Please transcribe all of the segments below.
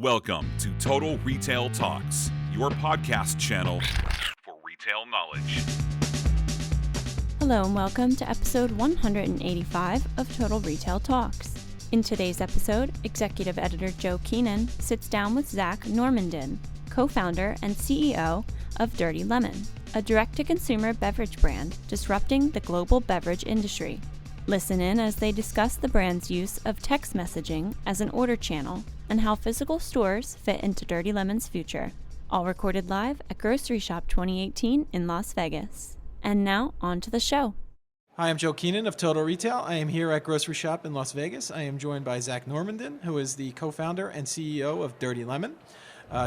Welcome to Total Retail Talks, your podcast channel for retail knowledge. Hello and welcome to episode 185 of Total Retail Talks. In today's episode, Executive Editor Joe Keenan sits down with Zak Normandin, co-founder and CEO of Dirty Lemon, a direct-to-consumer beverage brand disrupting the global beverage industry. Listen in as they discuss the brand's use of text messaging as an order channel and how physical stores fit into Dirty Lemon's future. All recorded live at Grocery Shop 2018 in Las Vegas. And now, on to the show. Hi, I'm Joe Keenan of Total Retail. I am here at Grocery Shop in Las Vegas. I am joined by Zak Normandin, who is the co-founder and CEO of Dirty Lemon.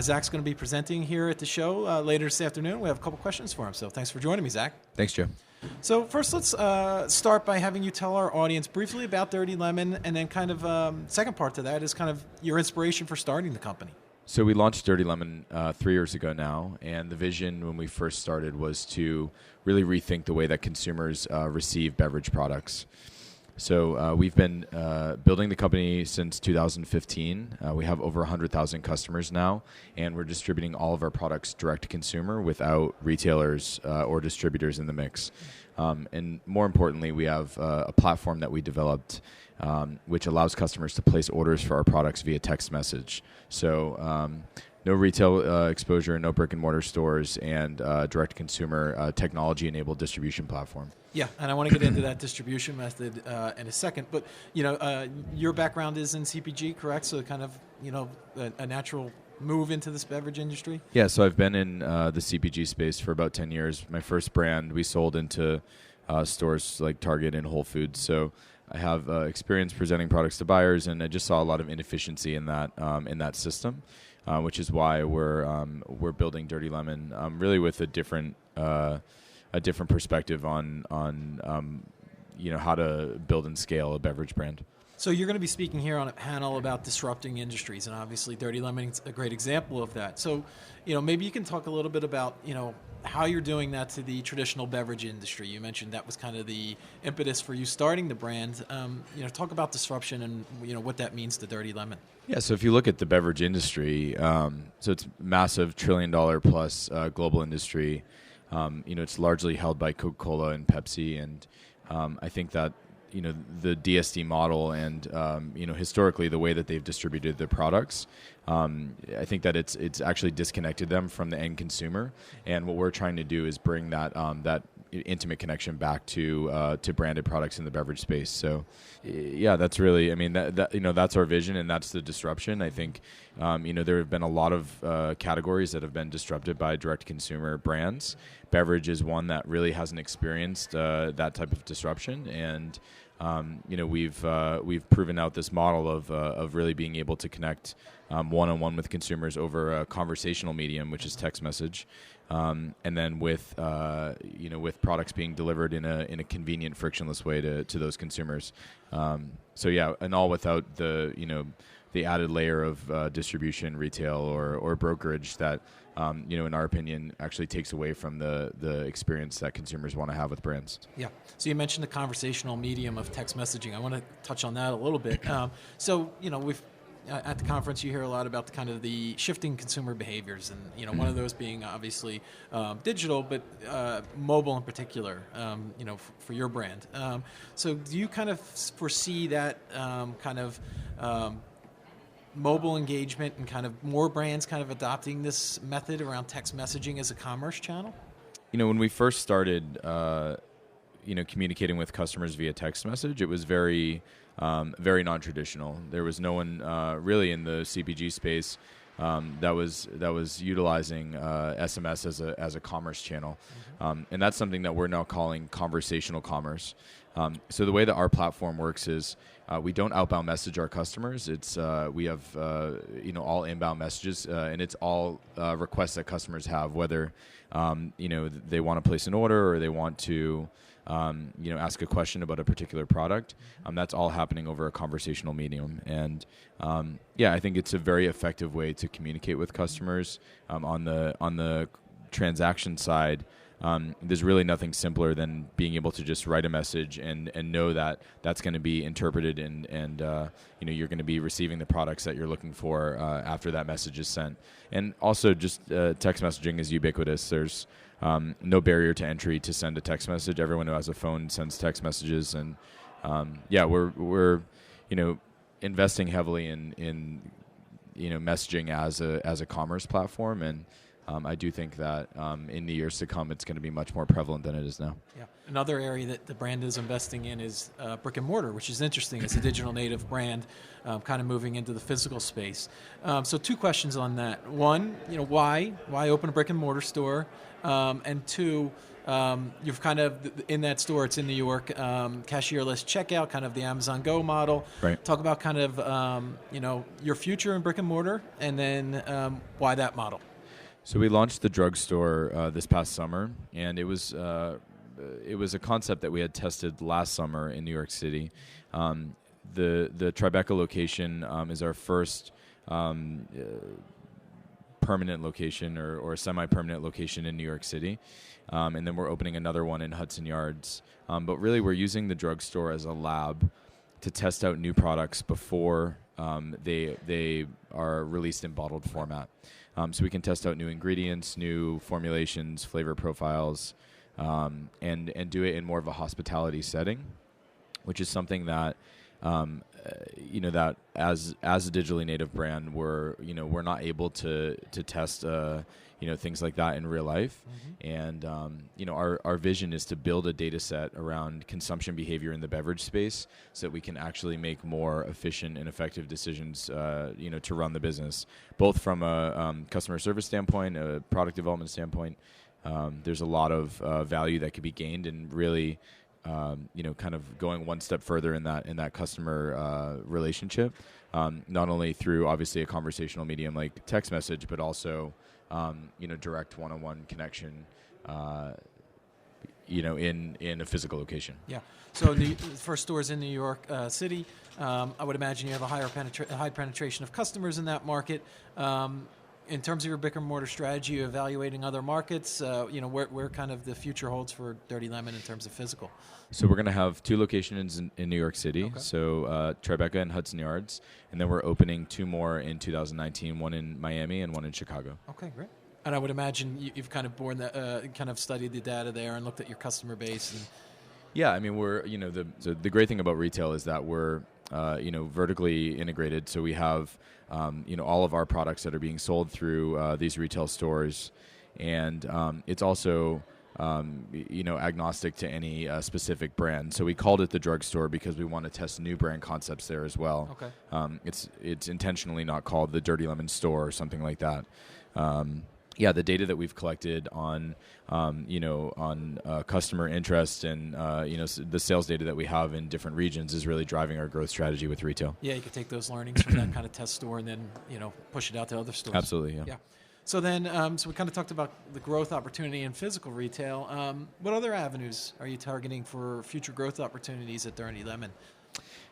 Zak's going to be presenting here at the show later this afternoon. We have a couple questions for him, so thanks for joining me, Zak. Thanks, Joe. So first, let's start by having you tell our audience briefly about Dirty Lemon, and then kind of second part to that is kind of your inspiration for starting the company. So we launched Dirty Lemon 3 years ago now, and the vision when we first started was to really rethink the way that consumers receive beverage products. So we've been building the company since 2015. We have over 100,000 customers now, and we're distributing all of our products direct to consumer without retailers or distributors in the mix. And more importantly, we have a platform that we developed which allows customers to place orders for our products via text message. So no retail exposure, no brick and mortar stores, and direct to consumer technology-enabled distribution platform. Yeah, and I want to get into that distribution method in a second. But your background is in CPG, correct? So kind of a natural move into this beverage industry. Yeah, so I've been in the CPG space for about 10 years. My first brand we sold into stores like Target and Whole Foods. So I have experience presenting products to buyers, and I just saw a lot of inefficiency in that system, which is why we're building Dirty Lemon really with a different perspective on how to build and scale a beverage brand. So you're going to be speaking here on a panel about disrupting industries, and obviously Dirty Lemon is a great example of that. So, maybe you can talk a little bit about, how you're doing that to the traditional beverage industry. You mentioned that was kind of the impetus for you starting the brand. Talk about disruption and, what that means to Dirty Lemon. Yeah, so if you look at the beverage industry, so it's massive $1 trillion plus global industry. It's largely held by Coca-Cola and Pepsi, and I think that the DSD model and historically the way that they've distributed their products, I think that it's actually disconnected them from the end consumer, and what we're trying to do is bring that intimate connection back to branded products in the beverage space. So yeah, that's really, that's our vision, and that's the disruption. I think there have been a lot of categories that have been disrupted by direct consumer brands. Beverage is one that really hasn't experienced that type of disruption, and we've proven out this model of really being able to connect one-on-one with consumers over a conversational medium, which is text message, and then with products being delivered in a convenient, frictionless way to those consumers. So yeah, and all without the added layer of distribution, retail, or brokerage that in our opinion actually takes away from the experience that consumers want to have with brands. Yeah. So you mentioned the conversational medium of text messaging. I want to touch on that a little bit. We've at the conference, you hear a lot about the shifting consumer behaviors, and one of those being obviously digital, but mobile in particular. For your brand. So do you kind of foresee that mobile engagement and kind of more brands kind of adopting this method around text messaging as a commerce channel? When we first started, communicating with customers via text message, it was very non-traditional. There was no one really in the CPG space that was utilizing SMS as a commerce channel, and that's something that we're now calling conversational commerce. So the way that our platform works is we don't outbound message our customers. It's we have all inbound messages, and it's all requests that customers have, whether they want to place an order or they want to ask a question about a particular product. That's all happening over a conversational medium, and I think it's a very effective way to communicate with customers. On the transaction side, there's really nothing simpler than being able to just write a message and know that that's going to be interpreted and you're going to be receiving the products that you're looking for after that message is sent. And also just text messaging is ubiquitous. There's no barrier to entry to send a text message. Everyone who has a phone sends text messages, and we're investing heavily in messaging as a commerce platform, and I do think that in the years to come, it's going to be much more prevalent than it is now. Yeah. Another area that the brand is investing in is brick and mortar, which is interesting. It's a digital native brand, kind of moving into the physical space. So 2 questions on that. One, why open a brick and mortar store? And 2, you've kind of, in that store, it's in New York, cashierless checkout, kind of the Amazon Go model. Right. Talk about kind of, your future in brick and mortar, and then why that model. So we launched the drugstore this past summer, and it was a concept that we had tested last summer in New York City. The Tribeca location is our first permanent location or semi-permanent location in New York City. And then we're opening another one in Hudson Yards. But really, we're using the drugstore as a lab to test out new products before they are released in bottled format. So we can test out new ingredients, new formulations, flavor profiles, and do it in more of a hospitality setting, which is something that that as a digitally native brand, we're not able to test things like that in real life. Mm-hmm. And our vision is to build a data set around consumption behavior in the beverage space, so that we can actually make more efficient and effective decisions to run the business, both from a customer service standpoint, a product development standpoint. There's a lot of value that could be gained, and really kind of going one step further in that customer relationship, not only through obviously a conversational medium like text message, but also direct one-on-one connection, in a physical location. Yeah. So the first store is in New York City. I would imagine you have a high penetration of customers in that market. In terms of your brick and mortar strategy, you're evaluating other markets. Where kind of the future holds for Dirty Lemon in terms of physical. So we're going to have 2 locations in New York City. Okay. So Tribeca and Hudson Yards, and then we're opening 2 more in 2019. One in Miami and one in Chicago. Okay, great. And I would imagine you've kind of studied the data there and looked at your customer base. And yeah, I mean we're the great thing about retail is that we're vertically integrated. So we have all of our products that are being sold through these retail stores, and it's also agnostic to any specific brand. So we called it the drugstore because we want to test new brand concepts there as well. Okay. It's intentionally not called the Dirty Lemon store or something like that. The data that we've collected on customer interest and the sales data that we have in different regions is really driving our growth strategy with retail. Yeah, you could take those learnings from that kind of test store and then push it out to other stores. Absolutely, yeah. So then, so we kind of talked about the growth opportunity in physical retail. What other avenues are you targeting for future growth opportunities at Dirty Lemon?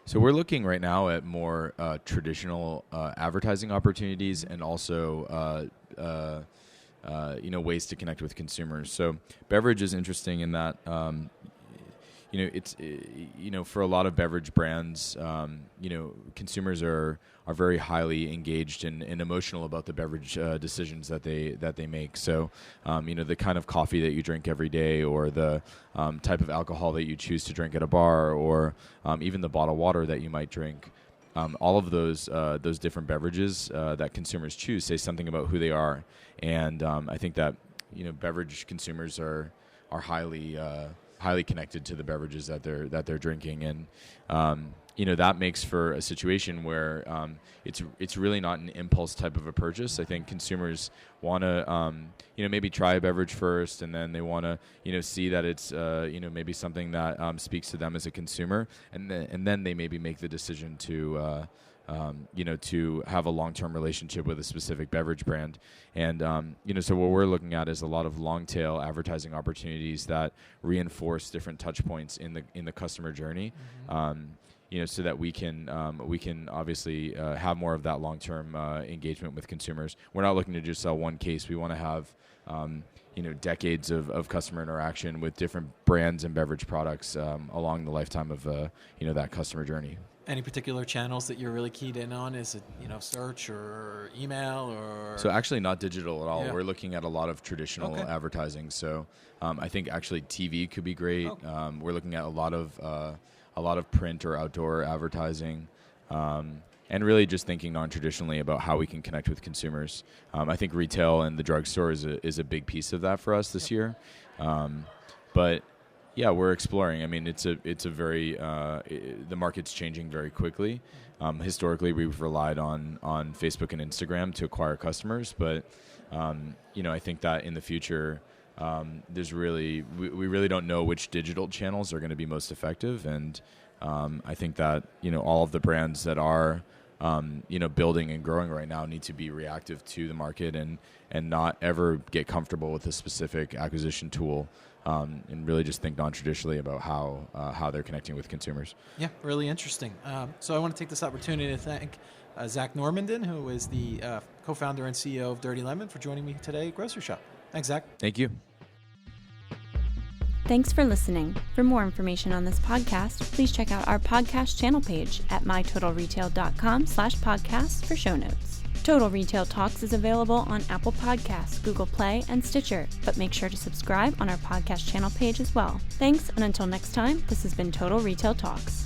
So we're looking right now at more traditional advertising opportunities, and also ways to connect with consumers. So beverage is interesting in that it's for a lot of beverage brands, consumers are very highly engaged and emotional about the beverage decisions that they make. So the kind of coffee that you drink every day, or the type of alcohol that you choose to drink at a bar, or even the bottled water that you might drink. All of those different beverages that consumers choose say something about who they are, and I think that beverage consumers are highly connected to the beverages that they're drinking, and that makes for a situation where it's really not an impulse type of a purchase. I think consumers want to maybe try a beverage first, and then they want to see that it's maybe something that speaks to them as a consumer, and then they maybe make the decision to have a long-term relationship with a specific beverage brand. And so what we're looking at is a lot of long-tail advertising opportunities that reinforce different touch points in the customer journey. so that we can obviously have more of that long-term engagement with consumers. We're not looking to just sell one case. We want to have decades of customer interaction with different brands and beverage products along the lifetime of that customer journey. Any particular channels that you're really keyed in on? Is it search or email or? So actually not digital at all. Yeah. We're looking at a lot of traditional advertising. So I think actually TV could be great. We're looking at a lot of print or outdoor advertising. And really just thinking non-traditionally about how we can connect with consumers. I think retail and the drugstore is a big piece of that for us this year. But yeah, we're exploring. I mean, it's a very the market's changing very quickly. Historically, we've relied on Facebook and Instagram to acquire customers, but I think that in the future, we really don't know which digital channels are going to be most effective, and I think that all of the brands that are building and growing right now need to be reactive to the market and not ever get comfortable with a specific acquisition tool, and really just think non-traditionally about how they're connecting with consumers. Yeah, really interesting. So I want to take this opportunity to thank Zak Normandin, who is the co-founder and CEO of Dirty Lemon, for joining me today at Grocery Shop. Thanks, Zak. Thank you. Thanks for listening. For more information on this podcast, please check out our podcast channel page at mytotalretail.com/podcasts for show notes. Total Retail Talks is available on Apple Podcasts, Google Play, and Stitcher, but make sure to subscribe on our podcast channel page as well. Thanks, and until next time, this has been Total Retail Talks.